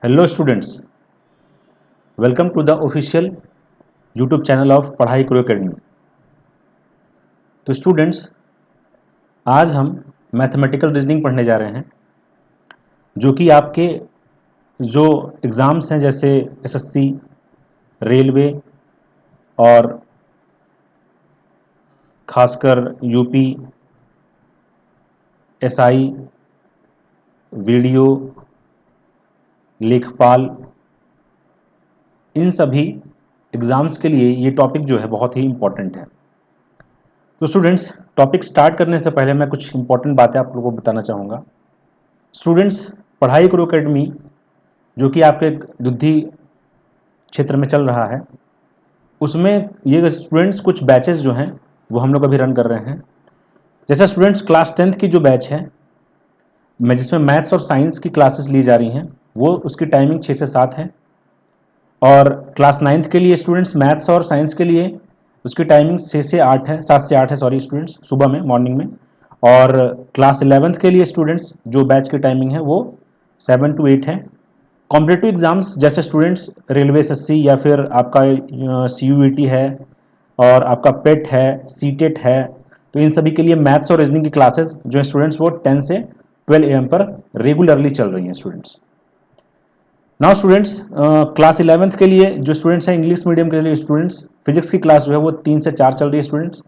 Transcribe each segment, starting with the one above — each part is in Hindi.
Hello students, welcome to the official YouTube channel of Padhai Karo academy. तो स्टूडेंट्स, आज हम मैथमेटिकल रीजनिंग पढ़ने जा रहे हैं, जो कि आपके जो एग्ज़ाम्स हैं जैसे एसएससी, रेलवे और खासकर यूपी, एसआई, वीडियो, लेखपाल, इन सभी एग्ज़ाम्स के लिए ये टॉपिक जो है बहुत ही इम्पोर्टेंट है। तो स्टूडेंट्स, टॉपिक स्टार्ट करने से पहले मैं कुछ इंपॉर्टेंट बातें आप लोगों को बताना चाहूँगा। स्टूडेंट्स, पढ़ाई करो एकेडमी जो कि आपके दुद्धि क्षेत्र में चल रहा है, उसमें ये स्टूडेंट्स कुछ बैचेस जो हैं वो हम लोग अभी रन कर रहे हैं। जैसे स्टूडेंट्स क्लास 10th की जो बैच है, मैं जिसमें मैथ्स और साइंस की क्लासेस ली जा रही हैं, वो उसकी टाइमिंग 6 से 7 है। और क्लास 9th के लिए स्टूडेंट्स मैथ्स और साइंस के लिए उसकी टाइमिंग 6 से 8 है, 7 से 8 है, सॉरी स्टूडेंट्स, सुबह में, मॉर्निंग में। और क्लास 11th के लिए स्टूडेंट्स जो बैच की टाइमिंग है वो 7 to 8 है। कॉम्पिटेटिव एग्जाम्स जैसे स्टूडेंट्स रेलवे एसएससी या फिर आपका सीयूईटी है और आपका पेट है, सीटेट है, तो इन सभी के लिए मैथ्स और रीजनिंग की क्लासेस जो स्टूडेंट्स वो 10 से 12 AM पर रेगुलरली चल रही हैं students. Now students, class 11th के लिए जो स्टूडेंट्स हैं, इंग्लिश मीडियम के लिए स्टूडेंट्स, फिजिक्स की क्लास जो है वो 3 से 4 चल रही है स्टूडेंट्स।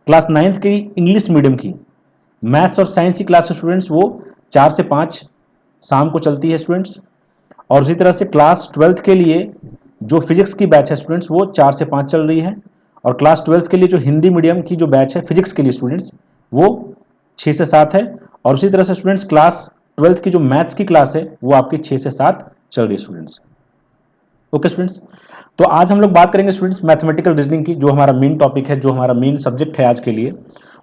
क्लास 9th की इंग्लिश मीडियम की मैथ्स और साइंस की क्लास स्टूडेंट्स वो 4 से 5 शाम को चलती है स्टूडेंट्स। और उसी तरह से क्लास 12th के लिए जो फिजिक्स की बैच है स्टूडेंट्स वो 4 से 5 चल रही है। और क्लास 12th के लिए जो हिंदी मीडियम की जो बैच है फिजिक्स के लिए स्टूडेंट्स वो 6 से 7 है। और उसी तरह से स्टूडेंट्स क्लास 12th की जो मैथ्स की क्लास है वो आपकी 6 से 7 चल रही है स्टूडेंट्स। ओके स्टूडेंट्स, तो आज हम लोग बात करेंगे स्टूडेंट्स मैथमेटिकल रीजनिंग की, जो हमारा मेन टॉपिक है, जो हमारा मेन सब्जेक्ट है आज के लिए,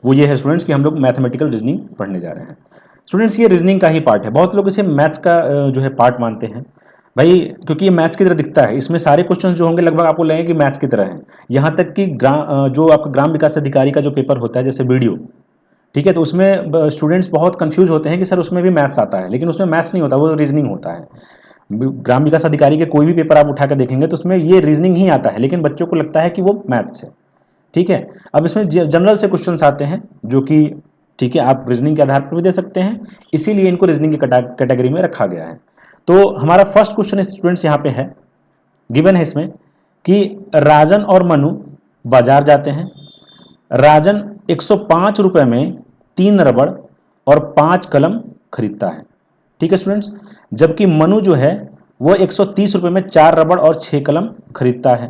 वो ये है स्टूडेंट्स कि हम लोग मैथमेटिकल रीजनिंग पढ़ने जा रहे हैं। स्टूडेंट्स, ये रीजनिंग का ही पार्ट है। बहुत लोग इसे मैथ्स का जो है पार्ट मानते हैं भाई, क्योंकि ये मैथ्स की तरह दिखता है। इसमें सारे क्वेश्चन जो होंगे लगभग आपको लगेंगे कि मैथ्स की तरह है। यहाँ तक कि जो आपका ग्राम विकास अधिकारी का जो पेपर होता है जैसे वीडियो, ठीक है, तो उसमें स्टूडेंट्स बहुत कंफ्यूज होते हैं कि सर उसमें भी मैथ्स आता है, लेकिन उसमें मैथ्स नहीं होता, वो रीजनिंग होता है। ग्राम विकास अधिकारी के कोई भी पेपर आप उठा कर देखेंगे तो उसमें ये रीजनिंग ही आता है, लेकिन बच्चों को लगता है कि वो मैथ्स है। ठीक है, अब इसमें जनरल से क्वेश्चंस आते हैं जो कि, ठीक है, आप रीजनिंग के आधार पर भी दे सकते हैं, इसीलिए इनको रीजनिंग की कैटेगरी में रखा गया है। तो हमारा फर्स्ट क्वेश्चन स्टूडेंट्स यहाँ पे है, गिवन है इसमें कि राजन और मनु बाजार जाते हैं। राजन 105 रुपए में 3 रबड़ और 5 कलम खरीदता है। ठीक है स्टूडेंट्स, जबकि मनु जो है वो 130 रुपए में 4 रबड़ और 6 कलम खरीदता है।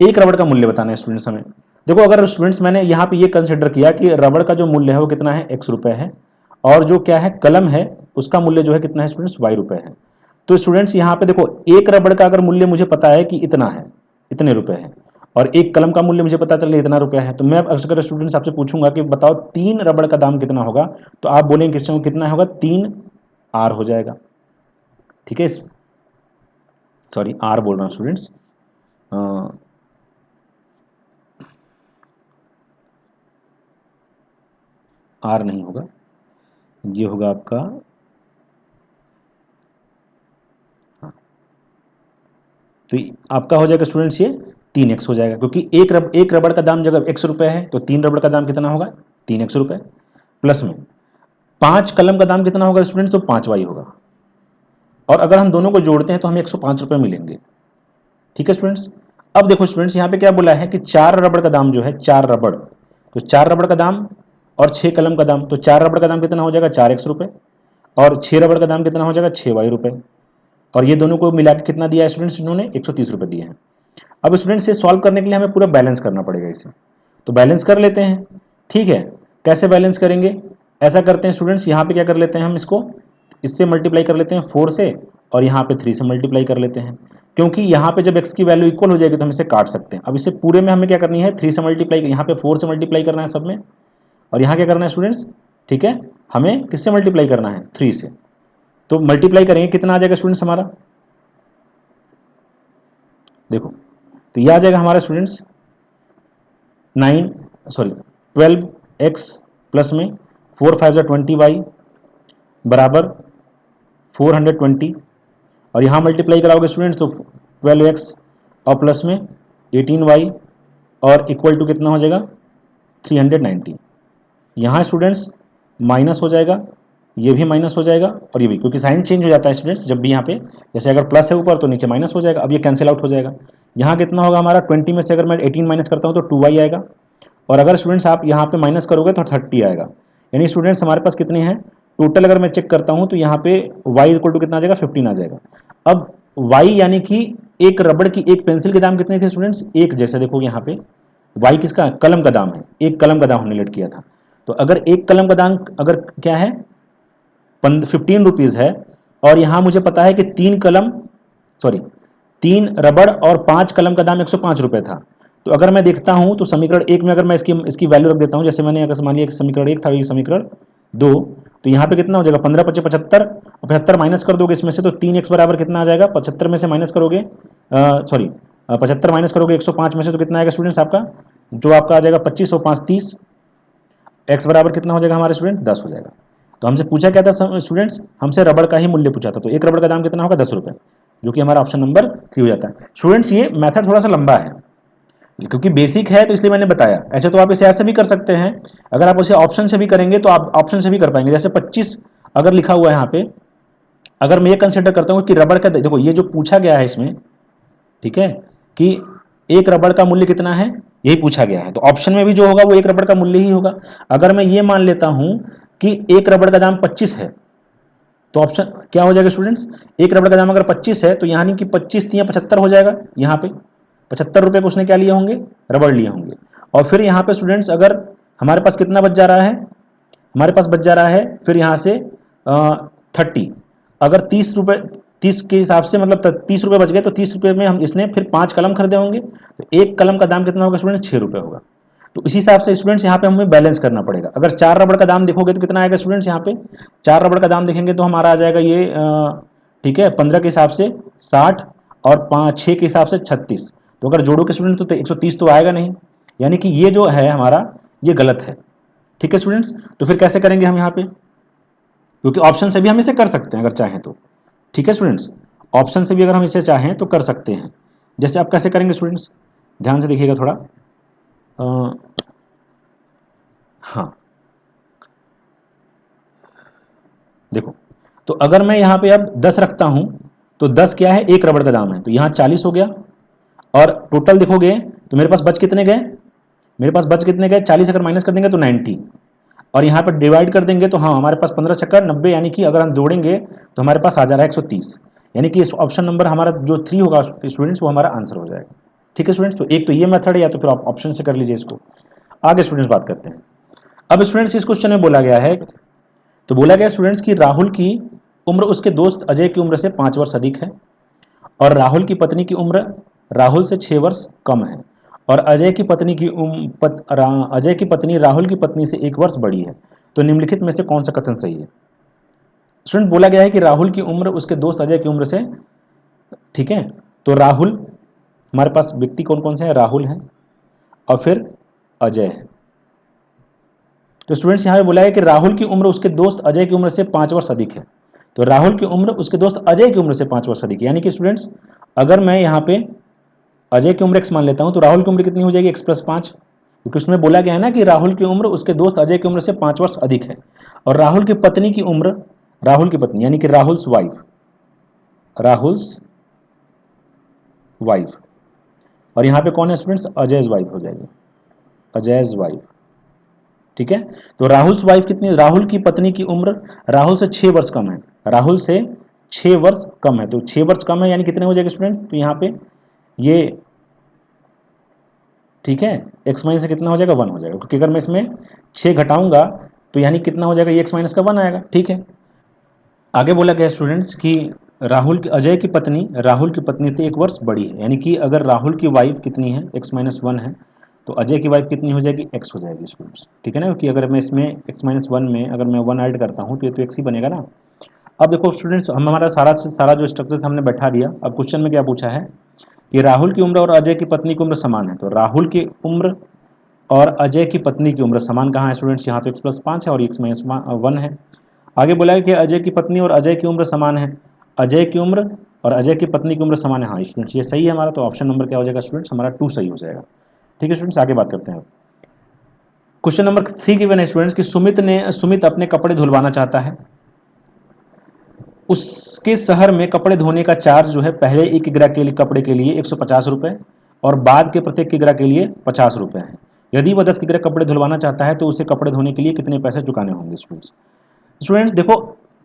एक रबड़ का मूल्य बताना है स्टूडेंट्स हमें। देखो, अगर स्टूडेंट्स मैंने यहाँ पे ये कंसिडर किया कि रबड़ का जो मूल्य है वो कितना है, x रुपए है, और जो क्या है कलम है उसका मूल्य जो है कितना है स्टूडेंट्स, y रुपए है। तो स्टूडेंट्स यहाँ पे देखो, एक रबड़ का अगर मूल्य मुझे पता है कि इतना है, इतने रुपए है, और एक कलम का मूल्य मुझे पता चल गया इतना रुपया है, तो मैं अगर स्टूडेंट्स आपसे पूछूंगा कि बताओ 3 रबड़ का दाम कितना होगा, तो आप बोलेंगे कितना होगा, 3 R हो जाएगा। ठीक है, सॉरी R बोल रहा हूँ स्टूडेंट्स, R नहीं होगा, ये होगा आपका, हाँ, तो आपका हो जाएगा स्टूडेंट्स ये 3x हो जाएगा, क्योंकि एक रबड़ का दाम जब x रुपए है तो 3 रबड़ का दाम कितना होगा, 3x रुपए, प्लस में 5 कलम का दाम कितना होगा स्टूडेंट्स, तो 5y होगा। और अगर हम दोनों को जोड़ते हैं तो हमें 105 रुपए मिलेंगे। ठीक है स्टूडेंट्स, अब देखो स्टूडेंट्स, यहाँ पे क्या बोला है कि 4 रबड़ का दाम जो है, 4 रबड़, तो 4 रबड़ का दाम और 6 कलम का दाम, तो 4 रबड़ का दाम कितना हो जाएगा, 4x रुपए, और 6 रबड़ का दाम कितना हो जाएगा, 6y रुपए। और ये दोनों को मिला के कितना दिया है स्टूडेंट्स, इन्होंने 130 रुपए दिए हैं। अब स्टूडेंट्स ये सॉल्व करने के लिए हमें पूरा बैलेंस करना पड़ेगा इसे, तो बैलेंस कर लेते हैं। ठीक है, कैसे बैलेंस करेंगे, ऐसा करते हैं स्टूडेंट्स, यहाँ पे क्या कर लेते हैं, हम इसको इससे मल्टीप्लाई कर लेते हैं 4 से, और यहाँ पे 3 से मल्टीप्लाई कर लेते हैं, क्योंकि यहाँ पे जब x की वैल्यू इक्वल हो जाएगी तो हम इसे काट सकते हैं। अब इसे पूरे में हमें क्या करनी है, 3 से मल्टीप्लाई, यहाँ पे 4 से मल्टीप्लाई करना है सब में, और यहाँ क्या करना है स्टूडेंट्स, ठीक है, हमें किससे मल्टीप्लाई करना है, 3 से। तो मल्टीप्लाई करेंगे, कितना आ जाएगा स्टूडेंट्स हमारा, देखो, तो यह आ जाएगा हमारा स्टूडेंट्स 12x प्लस में 4 5 20y बराबर 420, और यहाँ मल्टीप्लाई कराओगे स्टूडेंट्स तो 12x और प्लस में 18y और इक्वल टू कितना हो जाएगा 390। यहाँ स्टूडेंट्स माइनस हो जाएगा, ये भी माइनस हो जाएगा और ये भी, क्योंकि साइन चेंज हो जाता है स्टूडेंट्स जब भी यहाँ पे, जैसे अगर प्लस है ऊपर तो नीचे माइनस हो जाएगा। अब ये कैंसिल आउट हो जाएगा। यहाँ कितना होगा हमारा 20 में से अगर मैं 18 माइनस करता हूँ तो 2y आएगा, और अगर स्टूडेंट्स आप यहाँ पे माइनस करोगे तो 30 आएगा। यानी स्टूडेंट्स हमारे पास कितने हैं टोटल, अगर मैं चेक करता हूँ तो यहाँ पे y इक्वल टू कितना आ जाएगा 15 आ जाएगा। अब y यानी कि एक रबड़ की, एक पेंसिल के दाम कितने थे स्टूडेंट्स, एक, जैसे देखोगे यहाँ पे y किसका, कलम का दाम है, एक कलम का दाम हमने लेट किया था। तो अगर एक कलम का दाम अगर क्या है 15 रुपीज़ है, और यहाँ मुझे पता है कि 3 रबड़ और 5 कलम का दाम 105 रुपये था। तो अगर मैं देखता हूँ तो समीकरण 1 में अगर मैं इसकी वैल्यू रख देता हूँ, जैसे मैंने अगर मान लिया कि समीकरण 1 था, ये समीकरण 2, तो यहाँ पे कितना हो जाएगा 15 × 5 = 75, और 75 माइनस कर दोगे इसमें से तो 3x बराबर कितना आ जाएगा, 75 में से माइनस करोगे 75 माइनस करोगे 105 में से तो कितना आएगा स्टूडेंट्स आपका, जो आपका आ जाएगा 25 और 5 30, x बराबर कितना हो जाएगा हमारे स्टूडेंट 10 हो जाएगा। तो हमसे पूछा क्या था स्टूडेंट्स, हमसे रबड़ का ही मूल्य पूछा था, तो एक रबड़ का दाम कितना होगा 10 रुपये, जो कि हमारा ऑप्शन नंबर 3 हो जाता है। स्टूडेंट्स ये मेथड थोड़ा सा लंबा है क्योंकि बेसिक है, तो इसलिए मैंने बताया। ऐसे तो आप इसे ऐसे भी कर सकते हैं, अगर आप उसे ऑप्शन से भी करेंगे तो आप ऑप्शन से भी कर पाएंगे। जैसे 25 अगर लिखा हुआ है यहाँ पे, अगर मैं ये कंसिडर करता हूँ कि रबड़ का, देखो ये जो पूछा गया है इसमें, ठीक है, कि एक रबड़ का मूल्य कितना है, यही पूछा गया है, तो ऑप्शन में भी जो होगा वो एक रबड़ का मूल्य ही होगा। अगर मैं ये मान लेता हूं कि एक रबड़ का दाम 25 है, तो ऑप्शन क्या हो जाएगा स्टूडेंट्स, एक रबड़ का दाम अगर 25 है तो यानी कि 25 × 75 हो जाएगा। यहाँ पे 75 रुपये को उसने क्या लिए होंगे, रबड़ लिए होंगे। और फिर यहाँ पे स्टूडेंट्स अगर हमारे पास कितना बच जा रहा है, हमारे पास बच जा रहा है फिर यहाँ से 30, अगर 30 के हिसाब से मतलब 30 रुपये बच गए, तो 30 रुपये में हम इसने फिर 5 कलम खरीदे होंगे, तो एक कलम का दाम कितना होगा स्टूडेंट 6 रुपये होगा। तो इसी हिसाब से स्टूडेंट्स यहाँ पे हमें बैलेंस करना पड़ेगा। अगर 4 रबड़ का दाम देखोगे तो कितना आएगा स्टूडेंट्स, यहाँ पे 4 रबड़ का दाम देखेंगे तो हमारा आ जाएगा ये ठीक है 15 के हिसाब से 60 और 6 के हिसाब से 36, तो अगर जोड़ोगे स्टूडेंट तो 130 तो आएगा नहीं, यानी कि ये जो है हमारा ये गलत है। ठीक है स्टूडेंट्स, तो फिर कैसे करेंगे हम यहाँ पे, क्योंकि ऑप्शन से भी हम इसे कर सकते हैं अगर चाहें तो। ठीक है स्टूडेंट्स, ऑप्शन से भी अगर हम इसे चाहें तो कर सकते हैं। जैसे आप कैसे करेंगे स्टूडेंट्स, ध्यान से देखिएगा थोड़ा। हाँ देखो, तो अगर मैं यहाँ पे अब 10 रखता हूं तो 10 क्या है, एक रबड़ का दाम है, तो यहाँ 40 हो गया, और टोटल देखोगे तो मेरे पास बच कितने गए, मेरे पास बच कितने गए 40 अगर माइनस कर देंगे तो 90, और यहाँ पर डिवाइड कर देंगे तो हाँ हमारे पास 15 छक्का 90, यानी कि अगर हम जोड़ेंगे तो हमारे पास आ जा रहा है 130, यानी कि इस ऑप्शन नंबर हमारा जो 3 होगा स्टूडेंट्स वो हमारा आंसर हो जाएगा। ठीक है स्टूडेंट्स, तो एक तो ये मेथड है, या तो फिर आप ऑप्शन से कर लीजिए इसको। आगे स्टूडेंट्स बात करते हैं। अब स्टूडेंट्स इस क्वेश्चन में बोला गया है, तो बोला गया स्टूडेंट्स कि राहुल की उम्र उसके दोस्त अजय की उम्र से 5 वर्ष अधिक है, और राहुल की पत्नी की उम्र राहुल से 6 वर्ष कम है, और अजय की पत्नी राहुल की पत्नी से 1 वर्ष बड़ी है, तो निम्नलिखित में से कौन सा कथन सही है। स्टूडेंट बोला गया है कि राहुल की उम्र उसके दोस्त अजय की उम्र से, ठीक है, तो राहुल हमारे पास व्यक्ति कौन कौन से हैं, राहुल है और फिर अजय है। तो स्टूडेंट्स यहाँ पे बोला है कि राहुल की उम्र उसके दोस्त अजय की उम्र से 5 वर्ष अधिक है, तो राहुल की उम्र उसके दोस्त अजय की उम्र से 5 वर्ष अधिक है, यानी कि स्टूडेंट्स अगर मैं यहाँ पे अजय की उम्र x मान लेता हूँ तो राहुल की उम्र कितनी हो जाएगी x + 5, क्योंकि उसमें बोला गया है ना कि राहुल की उम्र उसके दोस्त अजय की उम्र से 5 वर्ष अधिक है, और राहुल की पत्नी की उम्र, राहुल की पत्नी यानी कि राहुल्स वाइफ, और यहाँ पे कौन है स्टूडेंट्स, अजय's वाइफ हो जाएगी, अजय's वाइफ। ठीक है, तो राहुल्स वाइफ कितनी, राहुल की पत्नी की उम्र राहुल से 6 वर्ष कम है, राहुल से 6 वर्ष कम है, तो 6 वर्ष कम है यानी कितने हो जाएगा स्टूडेंट्स, तो यहाँ पे ये ठीक है x माइनस से कितना हो जाएगा 1 हो जाएगा, क्योंकि अगर मैं इसमें 6 घटाऊंगा तो यानी कितना हो जाएगा, ये x माइनस का 1 आएगा। ठीक है, आगे बोला गया स्टूडेंट्स कि अजय की पत्नी राहुल की पत्नी से 1 वर्ष बड़ी है, यानी कि अगर राहुल की वाइफ कितनी है x माइनस 1 है, तो अजय की वाइफ कितनी हो जाएगी, x हो जाएगी स्टूडेंट्स। ठीक है ना, क्योंकि अगर मैं इसमें x माइनस 1 में अगर मैं 1 ऐड करता हूँ तो ये तो x ही बनेगा ना। अब देखो स्टूडेंट्स, हम हमारा सारा जो स्ट्रक्चर हमने बैठा दिया। अब क्वेश्चन में क्या पूछा है कि राहुल की उम्र और अजय की पत्नी की उम्र समान है, तो राहुल की उम्र और अजय की पत्नी की उम्र समान कहाँ है स्टूडेंट्स, यहाँ तो x + 5 है और x माइनस 1 है। आगे बोला है कि अजय की पत्नी और अजय की उम्र समान है, अजय की उम्र और अजय की पत्नी की उम्र समान है। हाँ स्टूडेंट्स ये सही है हमारा, तो ऑप्शन नंबर क्या हो जाएगा स्टूडेंट्स, हमारा 2 सही हो जाएगा। ठीक है स्टूडेंट्स, आगे बात करते हैं। क्वेश्चन नंबर 3 गिवन है स्टूडेंट्स कि सुमित अपने कपड़े धुलवाना चाहता है। उसके शहर में कपड़े धोने का चार्ज जो है पहले एक किग्रा के लिए कपड़े के लिए 150 रुपये और बाद के प्रत्येक किग्रा के लिए 50 रुपये है। यदि वह 10 किग्रा कपड़े धुलवाना चाहता है तो उसे कपड़े धोने के लिए कितने पैसे चुकाने होंगे स्टूडेंट्स। स्टूडेंट्स देखो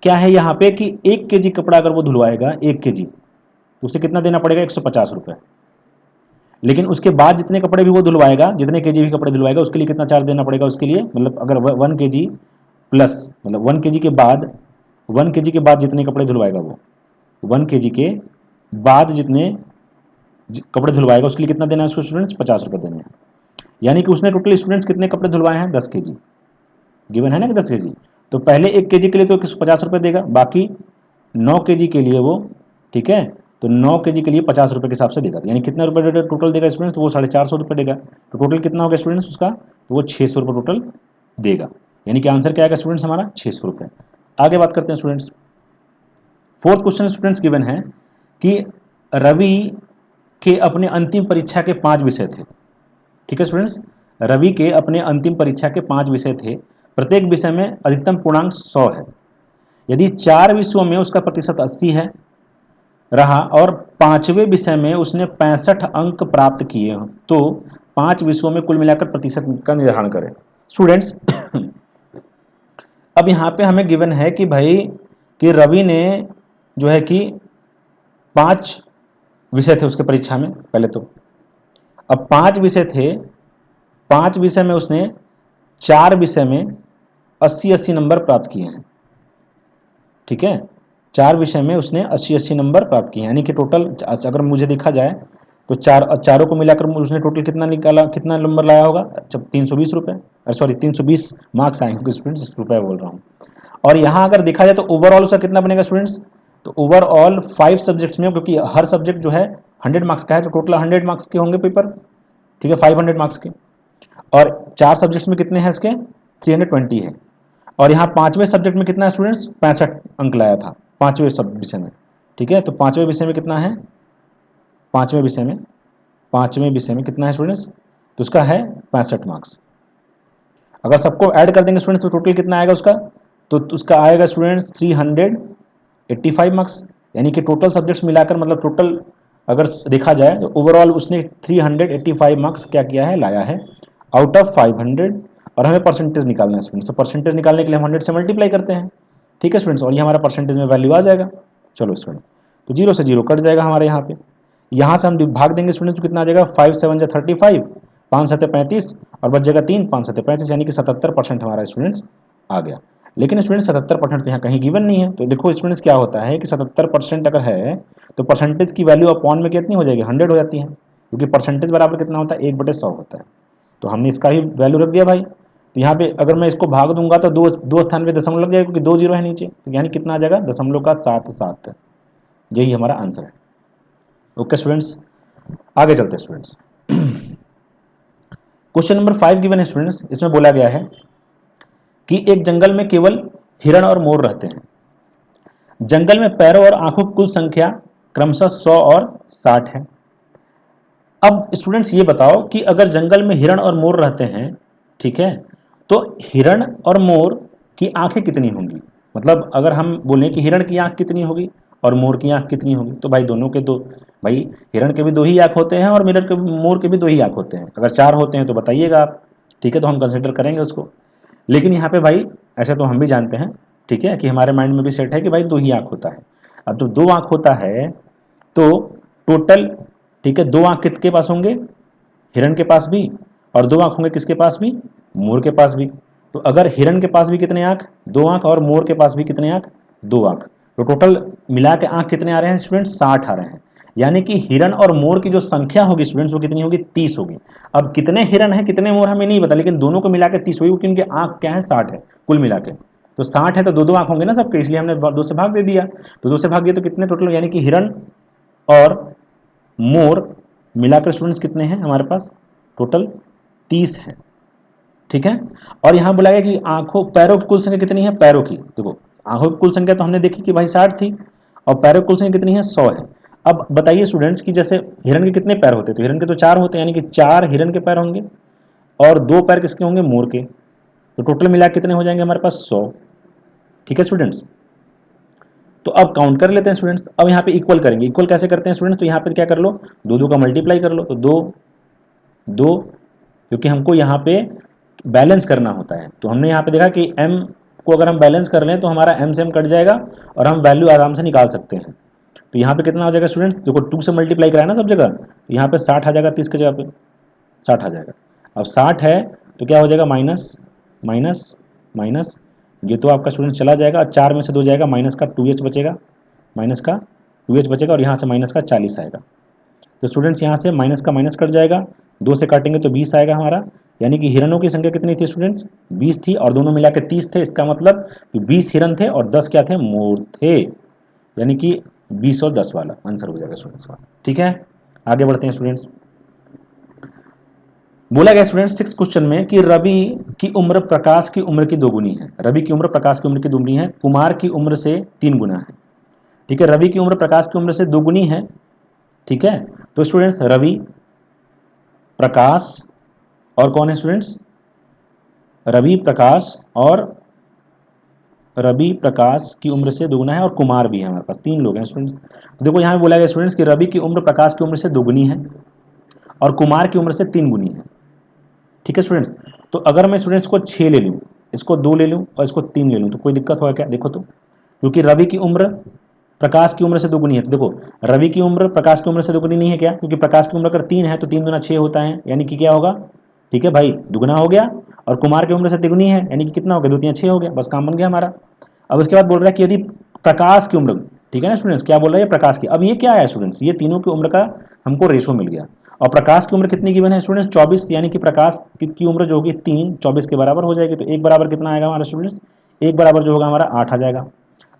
क्या है यहाँ पे कि 1 केजी कपड़ा अगर वो धुलवाएगा 1 केजी तो उसे कितना देना पड़ेगा 150 रुपये। लेकिन उसके बाद जितने कपड़े भी वो धुलवाएगा, जितने केजी भी कपड़े धुलवाएगा उसके लिए कितना चार्ज देना पड़ेगा उसके लिए, मतलब अगर 1 केजी प्लस मतलब 1 केजी के बाद 1 केजी के बाद जितने कपड़े धुलवाएगा वो 1 केजी के बाद जितने कपड़े धुलवाएगा उसके लिए कितना देना है उसको स्टूडेंट्स 50 रुपये देने हैं। यानी कि उसने टोटल स्टूडेंट्स कितने कपड़े धुलवाए हैं 10 केजी, गिवन है ना कि 10 केजी, तो पहले 1 केजी के लिए तो 50 रुपये देगा, बाकी 9 केजी के लिए वो, ठीक है, तो 9 केजी के लिए 50 रुपये के हिसाब से देगा। तो यानी कितना रुपये टोटल देगा स्टूडेंट्स, तो वो 450 रुपये देगा। तो टोटल कितना होगा स्टूडेंट्स उसका, तो वो 600 रुपये टोटल देगा। यानी कि आंसर क्या आएगा स्टूडेंट्स हमारा 600 रुपये। आगे बात करते हैं students. 4th question students given है कि रवि के अपने अंतिम परीक्षा के 5 विषय थे। ठीक है स्टूडेंट्स, रवि के अपने अंतिम परीक्षा के 5 विषय थे, प्रत्येक विषय में अधिकतम पूर्णांक 100 है। यदि 4 विषयों में उसका प्रतिशत 80 है रहा और 5वें विषय में उसने 65 अंक प्राप्त किए तो 5 विषयों में कुल मिलाकर प्रतिशत का निर्धारण करें। स्टूडेंट्स अब यहाँ पे हमें गिवन है कि भाई कि रवि ने जो है कि 5 विषय थे उसके परीक्षा में, पहले तो अब 5 विषय थे, 5 विषय में उसने 4 विषय में 80-80 नंबर प्राप्त किए हैं। ठीक है, 4 विषय में उसने 80-80 नंबर प्राप्त किए, यानी कि टोटल अगर मुझे देखा जाए तो चारों को मिलाकर उसने टोटल कितना निकाला, कितना नंबर लाया होगा, जब 320 रुपये, सॉरी 320 मार्क्स आएंगे स्टूडेंट्स, रुपये बोल रहा हूँ। और यहाँ अगर देखा जाए तो ओवरऑल उसका कितना बनेगा स्टूडेंट्स, तो ओवरऑल 5 सब्जेक्ट्स में, क्योंकि हर सब्जेक्ट जो है 100 मार्क्स का है, तो टोटल 100 मार्क्स के होंगे पेपर। ठीक है, 500 मार्क्स के, और 4 सब्जेक्ट्स में कितने हैं इसके 320 है। और यहाँ 5वें सब्जेक्ट में कितना है स्टूडेंट्स 65 अंक लाया था 5वें सब विषय में। ठीक है, तो 5वें विषय में कितना है, 5वें विषय में कितना है स्टूडेंट्स, तो उसका है 65 मार्क्स। अगर सबको ऐड कर देंगे स्टूडेंट्स तो टोटल कितना आएगा उसका, तो उसका आएगा स्टूडेंट्स 385 मार्क्स। यानी कि टोटल सब्जेक्ट्स मिलाकर, मतलब टोटल अगर देखा जाए तो ओवरऑल उसने 385 मार्क्स क्या किया है, लाया है आउट ऑफ 500। और हमें परसेंटेज निकालना है स्टूडेंट्स, तो परसेंटेज निकालने के लिए हम 100 से मल्टीप्लाई करते हैं। ठीक है स्टूडेंट्स, और ये हमारा परसेंटेज में वैल्यू आ जाएगा। चलो स्टूडेंट्स, तो 0 से 0 कट जाएगा हमारे यहाँ पे। यहाँ से हम भाग देंगे स्टूडेंट्स, तो कितना आ जाएगा 5 7 जा 35, 5 7 35 और बच जाएगा 3, 5 7 35, यानी कि 77% हमारा स्टूडेंट्स आ गया। लेकिन स्टूडेंट्स 77% तो यहाँ कहीं गिवन नहीं है। तो देखो स्टूडेंट्स क्या होता है कि 77% अगर है तो परसेंटेज की वैल्यू अपॉन में कितनी हो जाएगी 100 हो जाती है, क्योंकि परसेंटेज बराबर कितना होता है 1/100 होता है। तो हमने इसका ही वैल्यू रख दिया भाई। तो यहाँ पे अगर मैं इसको भाग दूंगा तो दो स्थान पे दशमलव लग जाएगा, क्योंकि 2 0 है नीचे, तो यानी कितना आ जाएगा 0.77। यही हमारा आंसर है। ओके स्टूडेंट्स, आगे चलते हैं स्टूडेंट्स। क्वेश्चन नंबर 5 गिवन है स्टूडेंट्स, इसमें बोला गया है कि एक जंगल में केवल हिरण और मोर रहते हैं। जंगल में पैरों और आंखों की कुल संख्या क्रमशः 100 और 60 है। अब स्टूडेंट्स ये बताओ कि अगर जंगल में हिरण और मोर रहते हैं, ठीक है, तो हिरण और मोर की आंखें कितनी होंगी। मतलब अगर हम बोलें कि हिरण की आंख कितनी होगी और मोर की आंख कितनी होगी, तो भाई दोनों के दो, भाई हिरण के भी 2 ही आंख होते हैं और मोर के भी 2 ही आंख होते हैं। अगर 4 होते हैं तो बताइएगा आप, ठीक है, तो हम कंसिडर करेंगे उसको। लेकिन यहाँ पे भाई ऐसा तो हम भी जानते हैं, ठीक है, कि हमारे माइंड में भी सेट है कि भाई 2 ही आंख होता है। अब तो 2 आंख होता है तो टोटल, ठीक है, 2 आंख किसके पास होंगे, हिरण के पास भी, और 2 आंख होंगे किसके पास भी, मोर के पास भी। तो अगर हिरण के पास भी कितने आंख 2 आंख और मोर के पास भी कितने आंख 2 आंख, तो टोटल मिला के आंख कितने आ रहे हैं स्टूडेंट्स 60 आ रहे हैं। यानी कि हिरण और मोर की जो संख्या होगी स्टूडेंट्स वो कितनी होगी 30 होगी। अब कितने हिरण हैं कितने मोर हमें नहीं पता, लेकिन दोनों को मिला के 30 होगी, क्योंकि उनके आंख क्या है 60 है कुल मिला के। तो 60 है तो 2 आंख होंगे ना सबके, इसलिए हमने 2 से भाग दे दिया। तो 2 से भाग दिया तो कितने टोटल, यानी कि हिरण और मोर मिलाकर स्टूडेंट्स कितने हैं हमारे पास, टोटल 30 है। ठीक है, और यहाँ बुलाया कि आंखों पैरों की कुल संख्या कितनी है, पैरों की देखो आंखों की कुल संख्या तो हमने देखी कि भाई 60 थी, और पैरों की कुल संख्या कितनी है, 100 है। अब बताइए स्टूडेंट्स कि जैसे हिरन के कितने पैर होते हैं, तो हिरन के तो 4 होते हैं, यानी कि 4 हिरन के पैर होंगे और 2 पैर किसके होंगे, मोर के। तो टोटल मिला कितने हो जाएंगे हमारे पास, 100। ठीक है स्टूडेंट्स, तो अब काउंट कर लेते हैं स्टूडेंट्स। अब यहाँ पे इक्वल करेंगे, इक्वल कैसे करते हैं स्टूडेंट्स, तो यहाँ पे क्या कर लो, 2 का मल्टीप्लाई कर लो, तो 2 क्योंकि हमको यहाँ पे बैलेंस करना होता है। तो हमने यहाँ पे देखा कि m को अगर हम बैलेंस कर लें तो हमारा m से m कट जाएगा और हम वैल्यू आराम से निकाल सकते हैं। तो यहाँ पे कितना हो जाएगा स्टूडेंट्स, देखो 2 से मल्टीप्लाई कराया ना सब जगह, तो यहाँ पे 60 आ जाएगा, 30 की जगह पे 60 आ जाएगा। अब 60 है तो क्या हो जाएगा, माइनस माइनस माइनस, ये तो आपका स्टूडेंट चला जाएगा, 4 में से 2 जाएगा, माइनस का 2h बचेगा, माइनस का 2h बचेगा और यहाँ से माइनस का 40 आएगा। तो स्टूडेंट्स यहाँ से माइनस का माइनस कट जाएगा, 2 से काटेंगे तो 20 आएगा हमारा, यानी कि हिरणों की संख्या कितनी थी स्टूडेंट्स, 20 थी और दोनों मिला के 30 थे। इसका मतलब कि 20 हिरन थे और 10 क्या थे, मोर थे, यानी कि 20 और 10 वाला आंसर हो जाएगा स्टूडेंट्स का। ठीक है, आगे बढ़ते हैं स्टूडेंट्स। बोला गया स्टूडेंट्स 6 क्वेश्चन में कि रवि की उम्र प्रकाश की उम्र की 2 गुनी है। रवि की उम्र प्रकाश की उम्र की 2 गुनी है, कुमार की उम्र से 3 गुना है। ठीक है, रवि की उम्र प्रकाश की उम्र से 2 गुनी है। ठीक है, तो स्टूडेंट्स रवि, प्रकाश और कौन है स्टूडेंट्स, रवि, प्रकाश और रवि प्रकाश की उम्र से 2 गुना है और कुमार भी है, हमारे पास 3 लोग हैं स्टूडेंट्स। देखो यहाँ बोला गया स्टूडेंट्स कि रवि की उम्र प्रकाश की उम्र से 2 गुनी है और कुमार की उम्र से 3 गुनी है। ठीक है स्टूडेंट्स, तो अगर मैं स्टूडेंट्स को 6 ले लूँ, इसको 2 ले लूँ और इसको 3 ले लूँ तो कोई दिक्कत होगा क्या, देखो तो, क्योंकि रवि की उम्र प्रकाश की उम्र से 2 गुनी है। तो देखो रवि की उम्र प्रकाश की उम्र से 2 गुनी नहीं है क्या, क्योंकि प्रकाश की उम्र अगर 3 है तो 3 दूना 6 होता है, यानी कि क्या होगा, ठीक है भाई, दुगुना हो गया। और कुमार की उम्र से तिगुनी है, यानी कि कितना हो गया, 2 3 6 हो गया, बस काम बन गया हमारा। अब इसके बाद बोल रहा है कि यदि प्रकाश की उम्र, ठीक है ना स्टूडेंट्स, क्या बोल रहा है, प्रकाश की। अब ये क्या है स्टूडेंट्स, ये तीनों की उम्र का हमको रेशो मिल गया। और प्रकाश की उम्र कितनी गिवन है स्टूडेंट्स, 24, यानी कि प्रकाश की उम्र जो होगी 3 24 के बराबर हो जाएगी। तो 1 बराबर कितना आएगा हमारा स्टूडेंट्स, 1 बराबर जो होगा हमारा 8 आ जाएगा।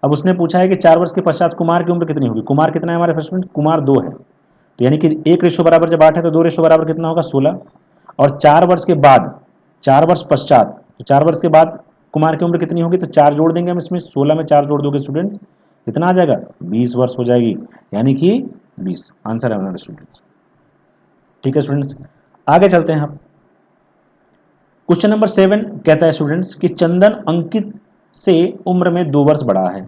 अब उसने पूछा है कि 4 वर्ष के पश्चात कुमार की उम्र कितनी होगी। कुमार कितना है हमारे स्टूडेंट्स, कुमार 2 है, तो यानी कि 1 रेशो बराबर जब 8 है तो 2 रेशो बराबर कितना होगा, 16। और 4 वर्ष के बाद, 4 वर्ष पश्चात, तो 4 वर्ष के बाद कुमार की उम्र कितनी होगी, तो 4 जोड़ देंगे हम इसमें, 16 में 4 जोड़ दोगे स्टूडेंट्स, कितना आ जाएगा, 20 वर्ष हो जाएगी, यानी कि 20 आंसर है हमारे स्टूडेंट्स। ठीक है स्टूडेंट्स, आगे चलते हैं हम। क्वेश्चन नंबर 7 कहता है स्टूडेंट्स कि चंदन अंकित से उम्र में 2 वर्ष बड़ा है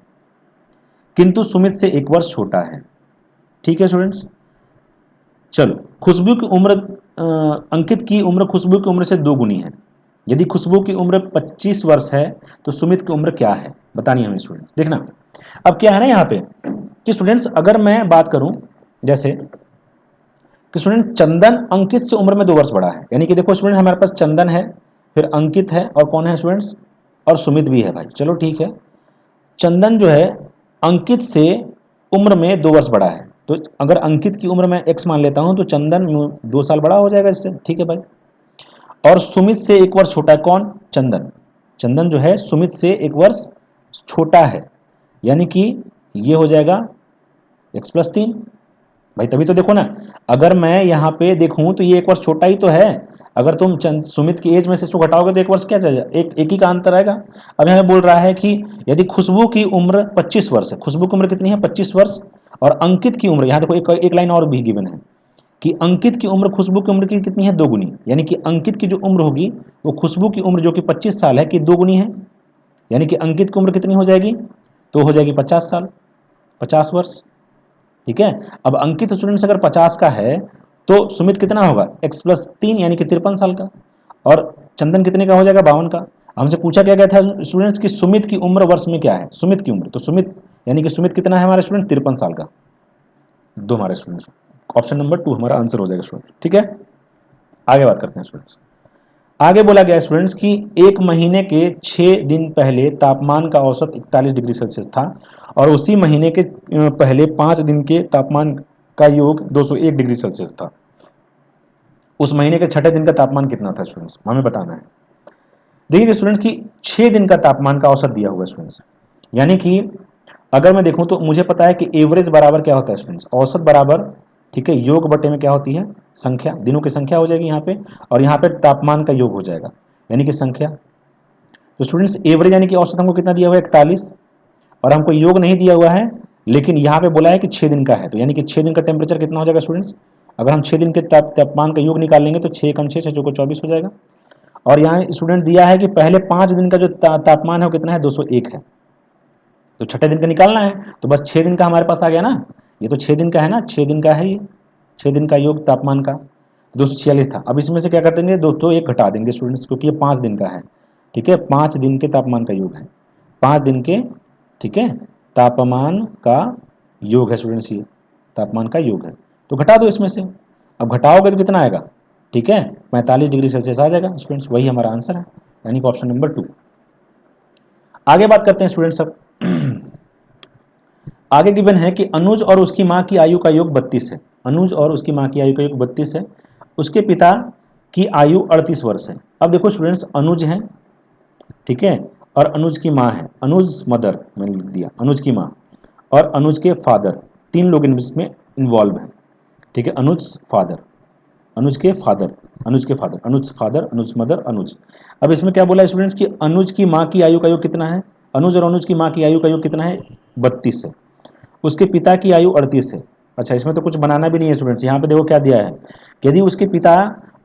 किंतु सुमित से 1 वर्ष छोटा है। ठीक है स्टूडेंट्स, चलो खुशबू की उम्र, अंकित की उम्र खुशबू की उम्र से 2 गुनी है। यदि खुशबू की उम्र 25 वर्ष है तो सुमित की उम्र क्या है, बतानी हमें स्टूडेंट्स। देखना अब क्या है ना यहाँ पे कि स्टूडेंट्स अगर मैं बात करूं जैसे कि स्टूडेंट चंदन अंकित से उम्र में 2 वर्ष बड़ा है, यानी कि देखो स्टूडेंट हमारे पास चंदन है, फिर अंकित है और कौन है स्टूडेंट्स, और सुमित भी है भाई। चलो ठीक है, चंदन जो है अंकित से उम्र में 2 वर्ष बड़ा है, तो अगर अंकित की उम्र में x मान लेता हूं तो चंदन 2 साल बड़ा हो जाएगा इससे। ठीक है भाई, और सुमित से 1 वर्ष छोटा है, कौन, चंदन। चंदन जो है सुमित से 1 वर्ष छोटा है, यानी कि ये हो जाएगा x+3 भाई। तभी तो देखो ना, अगर मैं यहाँ पे देखूं तो ये 1 वर्ष छोटा ही तो है। अगर तुम सुमित की एज में से इसको घटाओगे तो 1 वर्ष क्या जाएगा, एक ही का अंतर आएगा। अब यहाँ बोल रहा है कि यदि खुशबू की उम्र 25 वर्ष है, खुशबू की उम्र कितनी है, 25 वर्ष, और अंकित की उम्र, यहाँ देखो एक लाइन और भी गिवन है कि अंकित की उम्र खुशबू की उम्र की कितनी है, 2 गुनी, यानी कि अंकित की जो उम्र होगी वो खुशबू की उम्र जो कि 25 साल है कि 2 गुनी है, यानी कि अंकित की उम्र कितनी हो जाएगी, तो हो जाएगी 50 साल, 50 वर्ष। ठीक है, अब अंकित स्टूडेंट्स अगर 50 का है तो सुमित कितना होगा, x+3 यानी कि 53 साल का, और चंदन कितने का हो जाएगा, 52 का। हमसे पूछा क्या गया था स्टूडेंट्स कि सुमित की उम्र वर्ष में क्या है, सुमित की उम्र, तो सुमित यानी कि सुमित कितना है हमारा स्टूडेंट, 53 साल का। दो हमारे स्टूडेंट्स, ऑप्शन नंबर 2 हमारा आंसर हो जाएगा स्टूडेंट। ठीक है, आगे बात करते हैं स्टूडेंट्स। आगे बोला गया स्टूडेंट्स कि 1 महीने के 6 दिन पहले तापमान का औसत 41 डिग्री सेल्सियस था और उसी महीने के पहले 5 दिन के तापमान का योग 201 डिग्री सेल्सियस था। उस महीने के छठे दिन का तापमान कितना था स्टूडेंट्स, हमें बताना है। देखिए स्टूडेंट्स कि 6 दिन का तापमान का औसत दिया हुआ है स्टूडेंट्स, यानी कि अगर मैं देखूं तो मुझे पता है कि एवरेज बराबर क्या होता है स्टूडेंट्स, औसत बराबर, ठीक है, योग बटे में क्या होती है, संख्या, दिनों की संख्या हो जाएगी यहाँ पे, और यहाँ पे तापमान का योग हो जाएगा यानी कि संख्या। तो स्टूडेंट्स एवरेज यानी कि औसत हमको कितना दिया हुआ है, 41, और हमको योग नहीं दिया हुआ है, लेकिन यहाँ पे बोला है कि 6 दिन का है, तो यानी कि 6 दिन का टेम्परेचर कितना हो जाएगा स्टूडेंट्स? अगर हम 6 दिन के तापमान का योग निकाल लेंगे तो 6 कम 6 6 को 24 हो जाएगा। और यहाँ स्टूडेंट दिया है कि पहले 5 दिन का जो तापमान है वो कितना है, 201 है। तो छठे दिन का निकालना है, तो बस 6 दिन का हमारे पास आ गया ना, ये तो 6 दिन का है ना, 6 दिन का है ये, 6 दिन का योग तापमान का 246 था। अब इसमें से क्या कर देंगे, दोस्तों एक घटा देंगे स्टूडेंट्स, क्योंकि ये 5 दिन का है, ठीक है, 5 दिन के तापमान का योग है, 5 दिन के, ठीक है, तापमान का योग है स्टूडेंट्स, ये तापमान का योग है। तो घटा दो इसमें से, अब घटाओगे तो कितना आएगा, ठीक है, 45 डिग्री सेल्सियस आ जाएगा स्टूडेंट्स, वही हमारा आंसर है, यानी कि ऑप्शन नंबर 2। आगे बात करते हैं स्टूडेंट्स अब आगे गिवन है कि अनुज और उसकी मां की आयु का योग 32 है। अनुज और उसकी मां की आयु का योग 32 है, उसके पिता की आयु 38 वर्ष है। अब देखो स्टूडेंट्स, अनुज है, ठीक है, और अनुज की मां है, अनुज मदर मैंने लिख दिया, अनुज की मां और अनुज के फादर, 3 लोग इसमें इन्वॉल्व हैं, ठीक है, अनुज फादर, अनुज के फादर, अनुज के फादर, अनुज फादर, अनुज मदर, अनुज। अब इसमें क्या बोला है स्टूडेंट्स कि अनुज की मां की आयु का योग कितना है, अनुज और अनुज की मां की आयु का योग कितना है, 32 है। उसके पिता की आयु 38 है। अच्छा, इसमें तो कुछ बनाना भी नहीं है स्टूडेंट्स, यहाँ पे देखो क्या दिया है, यदि उसके पिता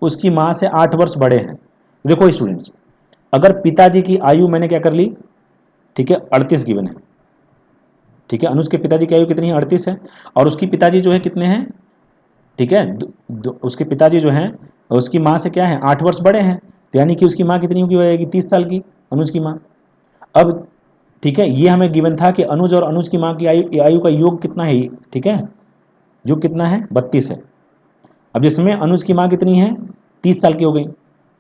उसकी माँ से 8 वर्ष बड़े हैं। देखो स्टूडेंट्स, अगर पिताजी की आयु मैंने क्या कर ली, ठीक है, 38 गिवन है, ठीक है, अनुज के पिताजी की आयु कितनी है, 38 है, और उसकी पिताजी जो है कितने हैं, ठीक है, उसके पिताजी जो हैं उसकी माँ से क्या है, 8 वर्ष बड़े हैं, तो यानी कि उसकी माँ कितनी होगी, होगी 30 साल की, अनुज की माँ। अब ठीक है, ये हमें गिवन था कि अनुज और अनुज की मां की आयु का योग कितना है, ठीक है, योग कितना है, 32 है। अब इसमें अनुज की मां कितनी है, 30 साल की हो गई,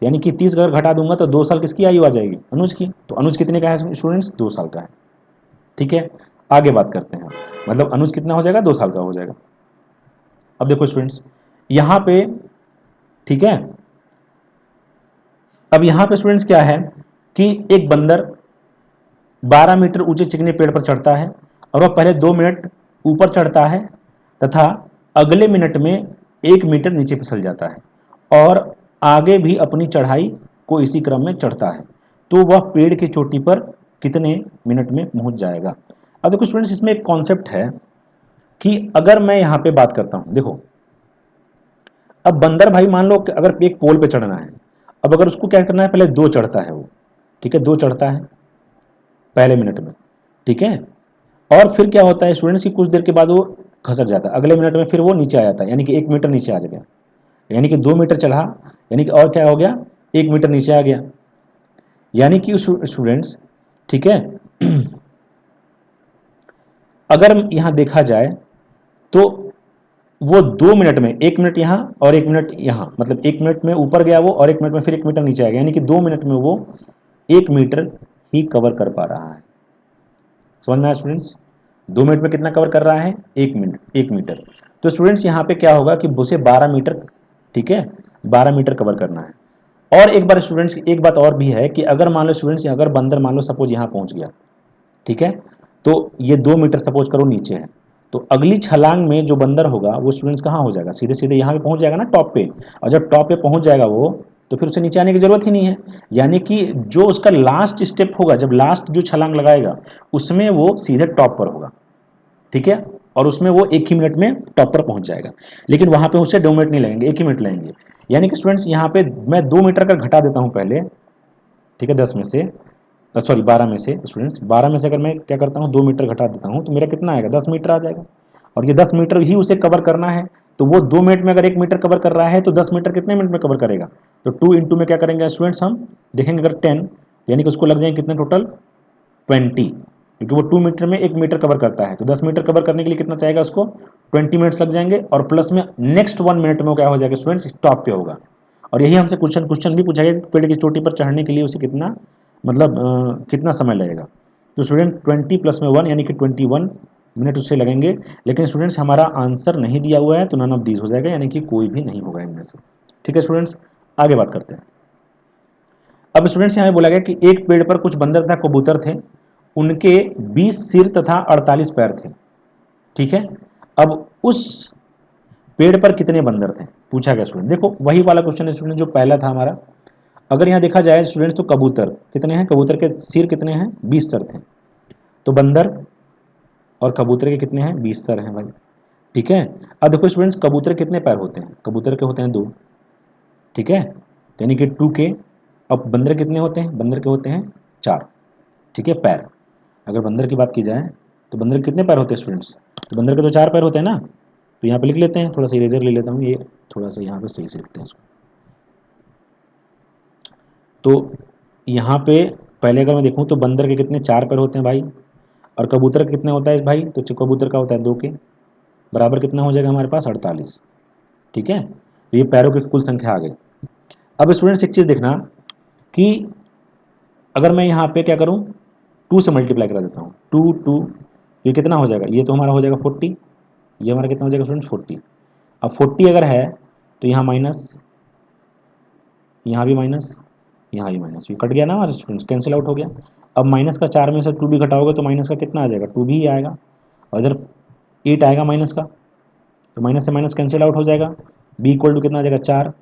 यानी कि 30 अगर घटा दूंगा तो 2 साल किसकी आयु आ जाएगी, अनुज की। तो अनुज कितने का है स्टूडेंट्स, 2 साल का है, ठीक है। आगे बात करते हैं, मतलब अनुज कितना हो जाएगा, 2 साल का हो जाएगा। अब देखो स्टूडेंट्स यहाँ पे, ठीक है, अब यहाँ पे स्टूडेंट्स क्या है कि एक बंदर 12 मीटर ऊंचे चिकने पेड़ पर चढ़ता है और वह पहले 2 मिनट ऊपर चढ़ता है तथा अगले मिनट में 1 मीटर नीचे फिसल जाता है और आगे भी अपनी चढ़ाई को इसी क्रम में चढ़ता है, तो वह पेड़ की चोटी पर कितने मिनट में पहुंच जाएगा। अब देखो स्टूडेंट्स, इसमें एक कॉन्सेप्ट है कि अगर मैं यहाँ पे बात करता हूँ, देखो अब बंदर भाई मान लो कि अगर एक पोल पे चढ़ना है, अब अगर उसको क्या करना है, पहले 2 चढ़ता है वो, ठीक है, 2 चढ़ता है पहले मिनट में, ठीक है, और फिर क्या होता है स्टूडेंट्स की कुछ देर के बाद वो खसक जाता है, अगले मिनट में फिर वो नीचे आ जाता है, यानी कि 1 मीटर नीचे आ गया, यानी कि 2 मीटर चढ़ा, यानी कि और क्या हो गया, 1 मीटर नीचे आ गया, यानी कि स्टूडेंट्स, ठीक है, अगर यहां देखा जाए तो वो 2 मिनट में 1 मिनट यहां और 1 मिनट यहां, मतलब 1 मिनट में ऊपर गया वो और 1 मिनट में फिर 1 मीटर नीचे आ गया, यानी कि 2 मिनट में वो 1 मीटर ही कवर कर पा रहा है। समझ में आया स्टूडेंट्स, 2 मिनट में कितना कवर कर रहा है, 1 मीटर। तो स्टूडेंट्स यहाँ पे क्या होगा कि उसे 12 मीटर, ठीक है, 12 मीटर कवर करना है। और एक बार स्टूडेंट्स एक बात और भी है कि अगर मान लो स्टूडेंट्स, अगर बंदर मान लो सपोज यहाँ पहुंच गया, ठीक है, तो ये 2 मीटर सपोज करो नीचे है, तो अगली छलांग में जो बंदर होगा वो स्टूडेंट्स कहाँ हो जाएगा, सीधे सीधे यहाँ पे पहुंच जाएगा ना, टॉप पे, और जब टॉप पे पहुंच जाएगा वो, तो फिर उसे नीचे आने की जरूरत ही नहीं है, यानी कि जो उसका लास्ट स्टेप होगा, जब लास्ट जो छलांग लगाएगा उसमें वो सीधे टॉप पर होगा, ठीक है, और उसमें वो 1 ही मिनट में टॉप पर पहुंच जाएगा। लेकिन वहां पे उसे 2 मिनट नहीं लगेंगे, 1 ही मिनट लगेंगे, यानी कि स्टूडेंट्स यहाँ पे मैं 2 मीटर का घटा देता हूँ पहले, ठीक है, 10 में से, सॉरी 12 में से, स्टूडेंट्स 12 में से अगर मैं क्या करता हूँ 2 मीटर घटा देता हूँ तो मेरा कितना आएगा, 10 मीटर आ जाएगा, और ये 10 मीटर ही उसे कवर करना है, तो वो 2 मिनट में अगर 1 मीटर कवर कर रहा है तो 10 मीटर कितने मिनट में कवर करेगा, तो 2 इंटू में क्या करेंगे स्टूडेंट्स, हम देखेंगे अगर 10, यानी कि उसको लग जाएंगे कितने टोटल 20, क्योंकि वो 2 मीटर में 1 मीटर कवर करता है, तो 10 मीटर कवर करने के लिए कितना चाहिएगा उसको, 20 मिनट्स लग जाएंगे, और प्लस में नेक्स्ट 1 मिनट में क्या हो जाएगा स्टूडेंट्स, टॉप पे होगा। और यही हमसे क्वेश्चन भी पूछा गया कि पेड़ की चोटी पर चढ़ने के लिए उसे कितना, मतलब कितना समय लगेगा, तो स्टूडेंट 20 प्लस में 1 यानी कि 21 मिनट उससे लगेंगे। लेकिन स्टूडेंट्स हमारा आंसर नहीं दिया हुआ है, तो नन ऑफ दीज हो जाएगा, यानी कि कोई भी नहीं होगा इनमें से, ठीक है स्टूडेंट्स। आगे बात करते हैं। अब स्टूडेंट्स यहाँ बोला गया कि एक पेड़ पर कुछ बंदर तथा कबूतर थे, उनके 20 सिर तथा 48 पैर थे, ठीक है। अब उस पेड़ पर कितने बंदर थे पूछा गया स्टूडेंट। देखो वही वाला क्वेश्चन है स्टूडेंट जो पहला था हमारा। अगर यहाँ देखा जाए स्टूडेंट्स तो कबूतर कितने हैं, कबूतर के सिर कितने हैं, 20 सिर थे, तो बंदर और कबूतर के कितने हैं, 20 सर हैं भाई। ठीक है, अब देखो स्टूडेंट्स, कबूतर कितने पैर होते हैं, कबूतर के होते हैं 2। ठीक है, तो यानी कि 2 के। अब बंदर कितने होते हैं, बंदर के होते हैं 4। ठीक है, पैर। अगर बंदर की बात की जाए तो बंदर के कितने पैर होते हैं स्टूडेंट्स, तो बंदर के तो 4 पैर होते हैं ना। तो यहाँ पे लिख लेते हैं, थोड़ा सा इरेजर ले लेता हूँ, ये थोड़ा सा यहाँ पे सही से लिखते हैं इसको। तो यहाँ पे पहले अगर मैं देखूँ तो बंदर के कितने 4 पैर होते हैं भाई, और कबूतर का कितने होता है भाई, तो कबूतर का होता है 2 के। बराबर कितना हो जाएगा हमारे पास, 48। ठीक है, तो ये पैरों की कुल संख्या आ गई। अब स्टूडेंट्स एक चीज़ देखना कि अगर मैं यहाँ पे क्या करूँ, 2 से मल्टीप्लाई करा देता हूँ, 2 2, ये कितना हो जाएगा, ये तो हमारा हो जाएगा 40। ये हमारा कितना हो जाएगा स्टूडेंट्स, 40। अब 40 अगर है तो यहाँ माइनस, यहाँ भी माइनस, यहाँ भी माइनस, ये कट गया ना हमारे स्टूडेंट्स, कैंसिल आउट हो गया। अब माइनस का 4 में से 2 भी घटाओगे तो माइनस का कितना आ जाएगा, 2 भी आएगा, और इधर 8 आएगा माइनस का, तो माइनस से माइनस कैंसिल आउट हो जाएगा। बी इक्वल टू कितना आ जाएगा, 4।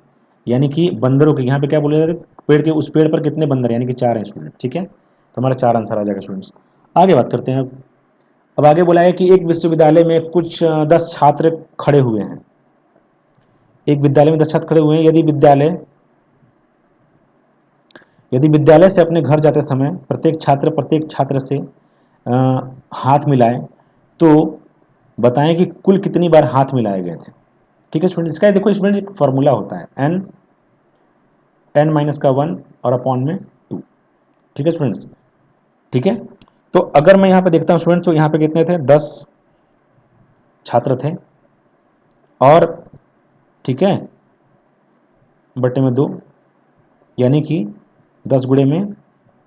यानी कि बंदरों के यहाँ पे क्या बोले जाते हैं, पेड़ के उस पेड़ पर कितने बंदर, यानी कि 4 हैं स्टूडेंट। ठीक है, तो हमारा 4 आंसर आ जाएगा स्टूडेंट्स। आगे बात करते हैं। अब आगे बोला है कि एक विश्वविद्यालय में कुछ 10 छात्र खड़े हुए हैं। एक विद्यालय में 10 छात्र खड़े हुए हैं। यदि विद्यालय से अपने घर जाते समय प्रत्येक छात्र से हाथ मिलाए तो बताएं कि कुल कितनी बार हाथ मिलाए गए थे। ठीक है स्टूडेंट, इसका देखो स्टूडेंट एक फॉर्मूला होता है, n माइनस का 1 और अपॉन में 2। ठीक है स्टूडेंट्स, ठीक है। तो अगर मैं यहाँ पे देखता हूँ स्टूडेंट, तो यहाँ पे कितने थे, 10 छात्र थे, और ठीक है बटे में 2, यानी कि 10 गुणे में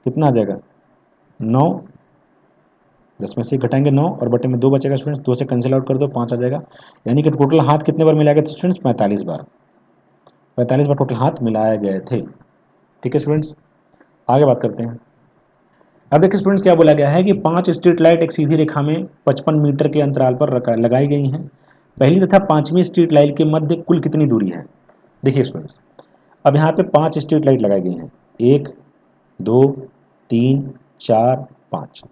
कितना आ जाएगा, 9। 10 में से घटाएंगे 9 और बटे में 2 बचेगा स्टूडेंट्स, 2 से कैंसिल आउट कर दो, 5 आ जाएगा। यानी कि टोटल हाथ कितने बार मिलाए गए थे स्टूडेंट्स, 45 बार। 45 बार टोटल हाथ मिलाए गए थे। ठीक है स्टूडेंट्स, आगे बात करते हैं। अब देखिए स्टूडेंट्स क्या बोला गया है कि 5 स्ट्रीट लाइट एक सीधी रेखा में 55 मीटर के अंतराल पर लगाई गई हैं। पहली तथा 5वीं स्ट्रीट लाइट के मध्य कुल कितनी दूरी है। देखिए स्टूडेंट्स, अब यहाँ पे 5 स्ट्रीट लाइट लगाई गई हैं, 1 2 3 4 5।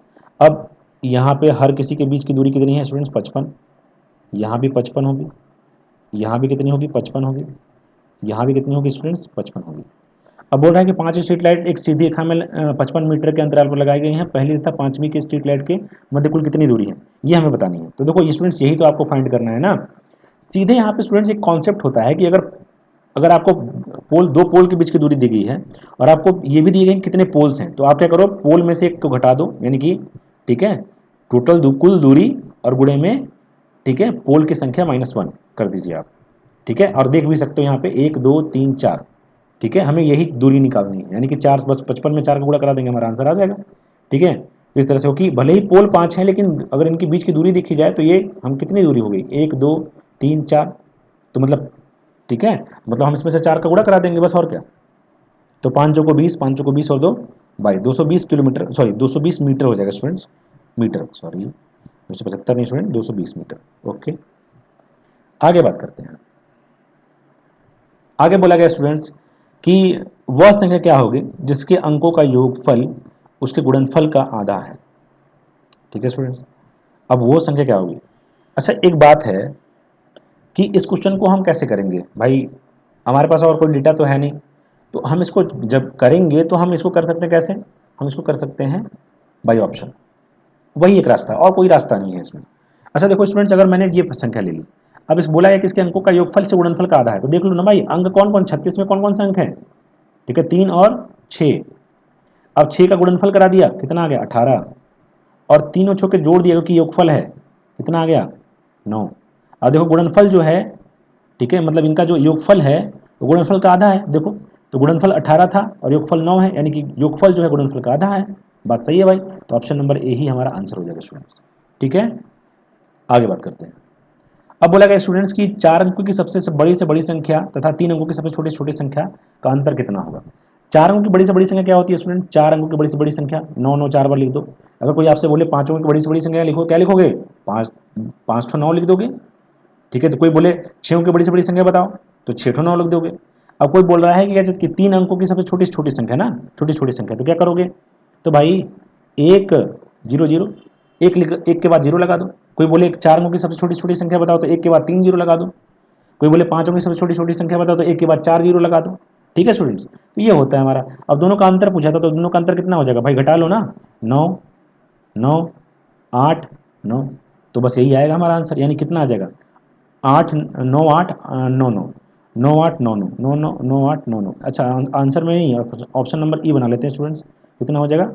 अब यहाँ पे हर किसी के बीच की दूरी कितनी है स्टूडेंट्स, 55। यहाँ भी 55 होगी, यहाँ भी कितनी होगी, 55 होगी, यहाँ भी कितनी होगी स्टूडेंट्स, 55 होगी। अब बोल रहा है कि 5 स्ट्रीट लाइट एक सीधी रेखा में 55 मीटर के अंतराल पर लगाई गई हैं। पहली तथा 5वीं की स्ट्रीट लाइट के मध्य कुल कितनी दूरी है, ये हमें बतानी है। तो देखो स्टूडेंट्स, यही तो आपको फाइंड करना है ना। सीधे यहाँ पे स्टूडेंट्स एक कॉन्सेप्ट होता है कि अगर आपको दो पोल के बीच की दूरी दी गई है और आपको ये भी दी गई कितने पोल्स हैं, तो आप क्या करो, पोल में से एक को घटा दो, यानी कि ठीक है टोटल कुल दूरी और गुणे में ठीक है पोल की संख्या -1 कर दीजिए आप। ठीक है, और देख भी सकते हो यहाँ पे 1 2 3 4। ठीक है, हमें यही दूरी निकालनी है, यानी कि 4 बस 55 में 4 का गुणा करा देंगे, हमारा आंसर आ जाएगा। ठीक है, तो इस तरह से हो कि भले ही पोल 5 है, लेकिन अगर इनके बीच की दूरी देखी जाए तो ये हम कितनी दूरी हो गई, 1 2 3 4, तो मतलब ठीक है, मतलब हम इसमें से 4 का गुणा करा देंगे बस, और क्या। तो 5 को 20, 5 को 20 और 2 22, 220 किलोमीटर, सॉरी 220 मीटर हो जाएगा स्टूडेंट्स, मीटर सॉरी 275 नहीं स्टूडेंट, 220 मीटर। ओके, आगे बात करते हैं। आगे बोला गया स्टूडेंट्स कि वह संख्या क्या होगी जिसके अंकों का योगफल उसके गुणनफल का आधा है। ठीक है स्टूडेंट्स, अब वो संख्या क्या होगी। अच्छा एक बात है कि इस क्वेश्चन को हम कैसे करेंगे भाई, हमारे पास और कोई डेटा तो है नहीं, तो हम इसको जब करेंगे तो हम इसको कर सकते हैं कैसे, हम इसको कर सकते हैं बाय ऑप्शन, वही एक रास्ता है और कोई रास्ता नहीं है इसमें। अच्छा देखो स्टूडेंट्स, अगर मैंने ये संख्या ले ली, अब इस बोला है कि इसके अंकों का योगफल से गुणनफल का आधा है, तो देख लो ना भाई अंक कौन कौन, 36 में कौन कौन से अंक है, ठीक है 3 और 6। अब 6 का गुणनफल करा दिया, कितना आ गया 18, और तीनों छो के जोड़ दिया क्योंकि योगफल है, कितना आ गया 9। अब देखो गुणनफल जो है, ठीक है मतलब इनका जो योगफल है वो गुणनफल का आधा है, देखो तो गुणनफल 18 था और योगफल 9 है, यानी कि योगफल जो है गुणनफल का आधा है। बात सही है भाई, तो ऑप्शन नंबर ए ही हमारा आंसर हो जाएगा स्टूडेंट्स। ठीक है, आगे बात करते हैं। अब बोला गया स्टूडेंट्स की 4 अंकों की सबसे से बड़ी संख्या तथा 3 अंकों की सबसे छोटी संख्या का अंतर कितना होगा। 4 अंकों की बड़ी से बड़ी संख्या क्या होती है स्टूडेंट, 4 अंकों की बड़ी से बड़ी संख्या 9 9 4 बार लिख दो। अगर कोई आपसे बोले 5 अंकों की बड़ी से बड़ी संख्या लिखो, क्या लिखोगे, 5 ठो 9 लिख दोगे। ठीक है, तो कोई बोले 6 अंकों की बड़ी से बड़ी संख्या बताओ, तो 6 ठो 9 लिख दोगे। अब कोई बोल रहा है कि 3 अंकों की सबसे छोटी संख्या ना, छोटी संख्या, तो क्या करोगे, तो भाई 1 0 0 एक के बाद 0 लगा दो। कोई बोले 4 अंकों की सबसे छोटी छोटी संख्या बताओ तो 1 के बाद 3 0 लगा दो। कोई बोले 5 अंकों की सबसे छोटी छोटी संख्या बताओ तो 1 के बाद 4 0 लगा दो। ठीक है स्टूडेंट्स, तो ये होता है हमारा। अब दोनों का अंतर पूछा था तो दोनों का अंतर कितना हो जाएगा भाई, घटा लो ना, 9 9 8 9, तो बस यही आएगा हमारा आंसर। यानी कितना आ जाएगा, 8 9 8 9 9 9 8 9 9 9 9 9 8 9 9। अच्छा आंसर में नहीं है, ऑप्शन नंबर ई बना लेते हैं स्टूडेंट्स। कितना हो जाएगा,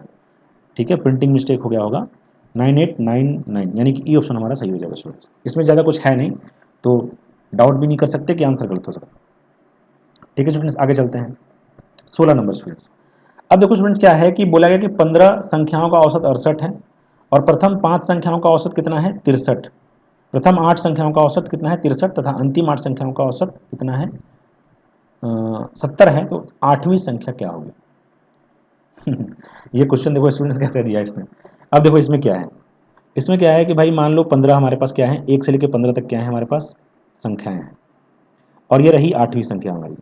ठीक है, प्रिंटिंग मिस्टेक हो गया होगा, 9899, यानी कि ई ऑप्शन हमारा सही हो जाएगा स्टूडेंट्स। इसमें ज़्यादा कुछ है नहीं, तो डाउट भी नहीं कर सकते कि आंसर गलत हो सकता। ठीक है स्टूडेंट्स, आगे चलते हैं 16 नंबर स्टूडेंट्स। अब देखो स्टूडेंट्स क्या है कि बोला गया कि 15 संख्याओं का औसत 68 है और प्रथम 5 संख्याओं का औसत कितना है 63। प्रथम 8 संख्याओं का औसत कितना है 63 तथा अंतिम 8 संख्याओं का औसत कितना है 70 है। तो 8वीं संख्या क्या होगी? ये क्वेश्चन देखो स्टूडेंट्स कैसे दिया इसने। अब देखो इसमें क्या है, इसमें क्या है कि भाई मान लो 15 हमारे पास क्या है, 1 से लेकर 15 तक क्या है हमारे पास संख्याएं हैं, और ये रही 8वीं संख्या हमारी।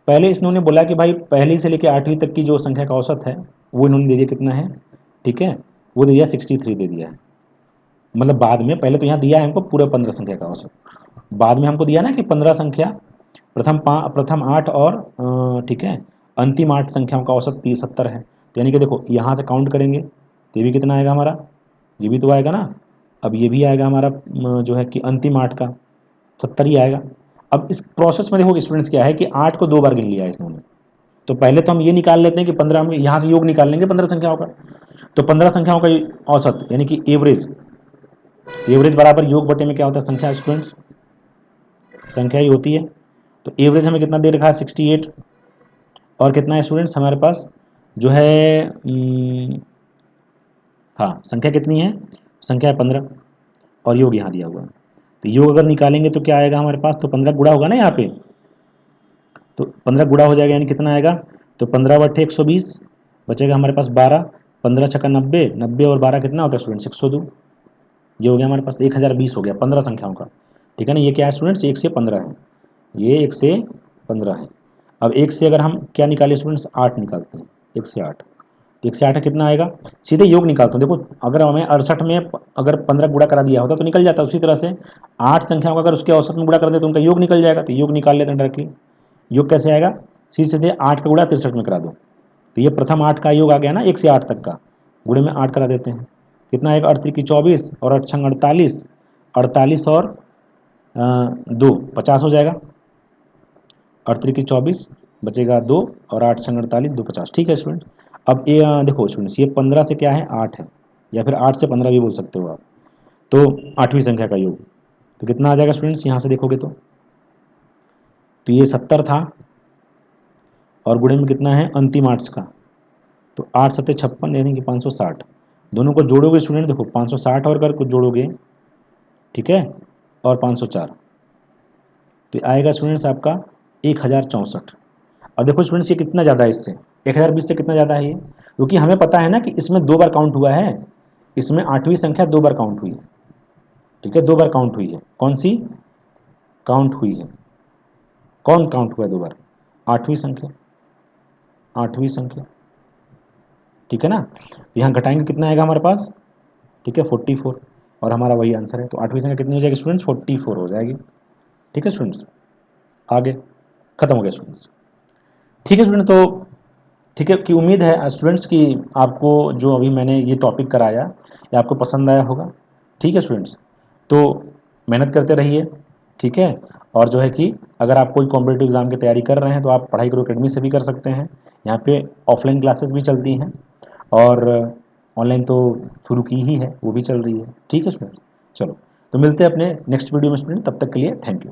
पहले इन्होंने बोला कि भाई पहली से लेकर 8वीं तक की जो संख्या का औसत है वो इन्होंने दे दिया कितना है, ठीक है, वो दे दिया 63 दे दिया है। मतलब बाद में, पहले तो यहाँ दिया है हमको पूरा 15 संख्या का औसत, बाद में हमको दिया ना कि 15 संख्या प्रथम 8 और ठीक है अंतिम 8 संख्याओं का औसत 70 है। तो यानी कि देखो यहाँ से काउंट करेंगे तो ये भी कितना आएगा हमारा, ये भी तो आएगा ना। अब ये भी आएगा हमारा जो है कि अंतिम 8 का 70 ही आएगा। अब इस प्रोसेस में देखो स्टूडेंट्स क्या है कि 8 को 2 बार गिन लिया है इन्होंने। तो पहले तो हम ये निकाल लेते हैं कि 15 में यहाँ से योग निकाल लेंगे 15 संख्याओं का। तो 15 संख्याओं का औसत यानी कि एवरेज, एवरेज बराबर योग बटे में क्या होता है संख्या स्टूडेंट्स, संख्या ही होती है। तो एवरेज हमें कितना दे रखा है 68, और कितना है स्टूडेंट्स हमारे पास जो है हाँ संख्या कितनी है, संख्या है 15 और योग यहाँ दिया हुआ है। तो योग अगर निकालेंगे तो क्या आएगा हमारे पास, तो 15 गुणा होगा ना यहाँ पे, तो 15 गुणा हो जाएगा यानी कितना आएगा, तो 15 बटे 120 बचेगा हमारे पास 12, 15 छक्का 90, 90 और 12 कितना होता है स्टूडेंट्स 102। ये हो गया हमारे पास 1020 हो गया 15 संख्याओं का। ठीक है ना, ये क्या है स्टूडेंट्स 1 से 15 है, ये 1 से 15 है। अब 1 से अगर हम क्या निकालें स्टूडेंट्स 8 निकालते हैं, 1 से 8, तो 1 से 8 कितना आएगा, सीधे योग निकालता हूँ। देखो अगर हमें 68 में अगर 15 गुणा करा दिया होता तो निकल जाता, उसी तरह से 8 संख्याओं का अगर उसके औसत में गुणा कर दे तो उनका योग निकल जाएगा। तो योग निकाल लेते हैं डायरेक्टली। योग कैसे आएगा, सीधे 8 का गुणा 63 में करा दो, तो ये प्रथम 8 का योग आ गया ना 1 से 8 तक का, गुणे में 8 करा देते हैं, कितना आएगा 8 की 24 और 8 छंग 48, 48 और 2 50 हो जाएगा, 8 की 24 बचेगा 2 और 8 छंग 48 2 50। ठीक है स्टूडेंट। अब ये देखो स्टूडेंट्स ये 15 से क्या है 8 है, या फिर 8 से 15 भी बोल सकते हो आप। तो 8वीं संख्या का योग तो कितना आ जाएगा स्टूडेंट्स, यहाँ से देखोगे तो ये 70 था और गुणे में कितना है अंतिम 8 का, तो 8 सत्ते 56 यानी कि 560। दोनों को जोड़ोगे स्टूडेंट देखो 560 और अगर कुछ जोड़ोगे, ठीक है, और 504 तो आएगा स्टूडेंट्स आपका 1064। अब देखो स्टूडेंट्स ये कितना ज़्यादा है इससे, 1020 से कितना ज़्यादा है ये, क्योंकि हमें पता है ना कि इसमें 2 बार काउंट हुआ है, इसमें 8वीं संख्या 2 बार काउंट हुई है। ठीक है 2 बार काउंट हुई है, कौन सी काउंट हुई है, कौन काउंट हुआ है 2 बार, 8वीं संख्या, 8वीं संख्या। ठीक है ना, यहाँ घटाएंगे कितना आएगा हमारे पास, ठीक है 44, और हमारा वही आंसर है। तो 8वीं संख्या कितनी हो जाएगी स्टूडेंट्स 44 हो जाएगी। ठीक है स्टूडेंट्स, आगे खत्म हो गया स्टूडेंट्स। ठीक है स्टूडेंट, तो ठीक है कि उम्मीद है स्टूडेंट्स कि आपको जो अभी मैंने ये टॉपिक कराया ये आपको पसंद आया होगा। ठीक है स्टूडेंट्स, तो मेहनत करते रहिए। ठीक है, और जो है कि अगर आप कोई कॉम्पिटिटिव एग्जाम की तैयारी कर रहे हैं तो आप पढ़ाई करो अकेडमी से भी कर सकते हैं। यहाँ पे ऑफलाइन क्लासेस भी चलती हैं और ऑनलाइन तो शुरू की ही है, वो भी चल रही है। ठीक है स्टूडेंट्स, चलो तो मिलते हैं अपने नेक्स्ट वीडियो में स्टूडेंट, तब तक के लिए थैंक यू।